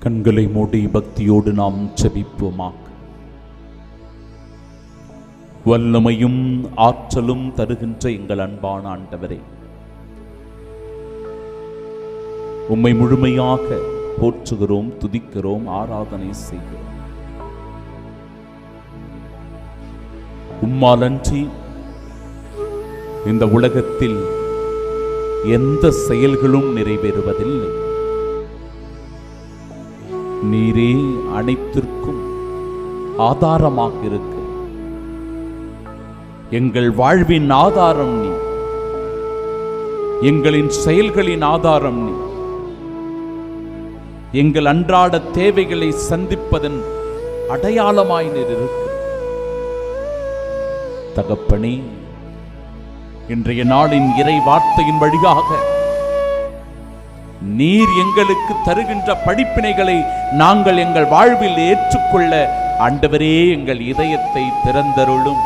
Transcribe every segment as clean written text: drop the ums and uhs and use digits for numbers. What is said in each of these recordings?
கண்களை மூடி பக்தியோடு நாம் ஜெபிப்போமாக. வல்லமையும் ஆற்றலும் தருகின்ற எங்கள் அன்பான ஆண்டவரே, உம்மை முழுமையாக போற்றுகிறோம், துதிக்கிறோம், ஆராதனை செய்கிறோம். உம்மாலன்றி இந்த உலகத்தில் எந்த செயல்களும் நிறைவேறுவதில்லை. நீரே அனைத்திற்கும் ஆதாரமாக இருக்க, எங்கள் வாழ்வின் ஆதாரம் நீ, எங்களின் செயல்களின் ஆதாரம் நீ, எங்கள் அன்றாட தேவைகளை சந்திப்பதன் அடையாளமாய் நீர் இருக்க. தகப்பனே, இன்றைய நாளின் இறை வார்த்தையின் வழியாக நீர் எங்களுக்கு தருகின்ற படிப்பினைகளை நாங்கள் எங்கள் வாழ்வில் ஏற்றுக்கொள்ள ஆண்டவரே எங்கள் இதயத்தை திறந்தருளும்.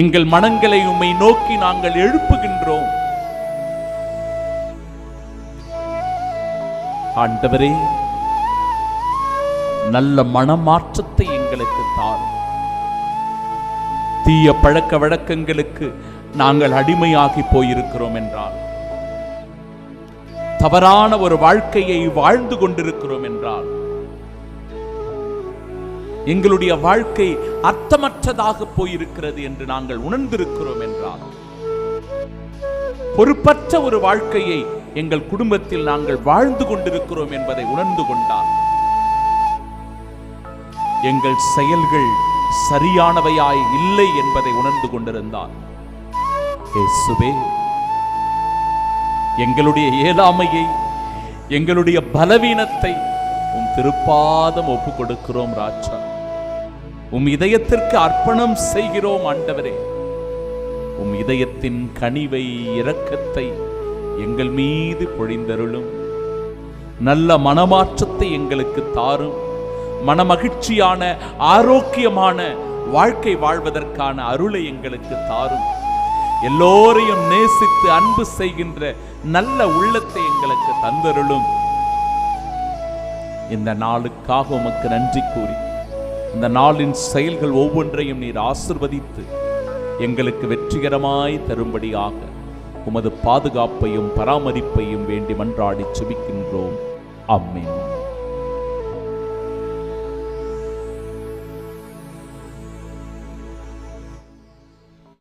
எங்கள் மனங்களை உம்மை நோக்கி நாங்கள் எழுப்புகின்றோம். ஆண்டவரே, நல்ல மனமாற்றத்தை எங்களுக்கு தாரும். தீய பழக்க வழக்கங்களுக்கு நாங்கள் அடிமையாகி போயிருக்கிறோம் என்றால், தவறான ஒரு வாழ்க்கையை வாழ்ந்து கொண்டிருக்கிறோம் என்றால், எங்களுடைய வாழ்க்கை அர்த்தமற்றதாக போயிருக்கிறது என்று நாங்கள் உணர்ந்திருக்கிறோம் என்றால், பொறுப்பற்ற ஒரு வாழ்க்கையை எங்கள் குடும்பத்தில் நாங்கள் வாழ்ந்து கொண்டிருக்கிறோம் என்பதை உணர்ந்து கொண்டால், எங்கள் செயல்கள் சரியானவையாய் இல்லை என்பதை உணர்ந்து கொண்டிருந்தால், இயேசுவே, எங்களுடைய இயலாமையை, எங்களுடைய பலவீனத்தை உம் திருப்பாதம் ஒப்பு கொடுக்கிறோம் ராஜா. உம் இதயத்திற்கு அர்ப்பணம் செய்கிறோம் ஆண்டவரே. உம் இதயத்தின் கனிவை, இரக்கத்தை எங்கள் மீது பொழிந்தருளும். நல்ல மனமாற்றத்தை எங்களுக்கு தாரும். மனமகிழ்ச்சியான ஆரோக்கியமான வாழ்க்கை வாழ்வதற்கான அருளை எங்களுக்கு தாரும். எல்லோரையும் நேசித்து அன்பு செய்கின்ற நல்ல உள்ளத்தை எங்களுக்கு தந்தருளும். இந்த நாளுக்காக உமக்கு நன்றி கூறி, இந்த நாளின் செயல்கள் ஒவ்வொன்றையும் நீர் ஆசிர்வதித்து எங்களுக்கு வெற்றிகரமாய் தரும்படியாக உமது பாதுகாப்பையும் பராமரிப்பையும் வேண்டி மன்றாடி செபிக்கின்றோம். ஆமென்.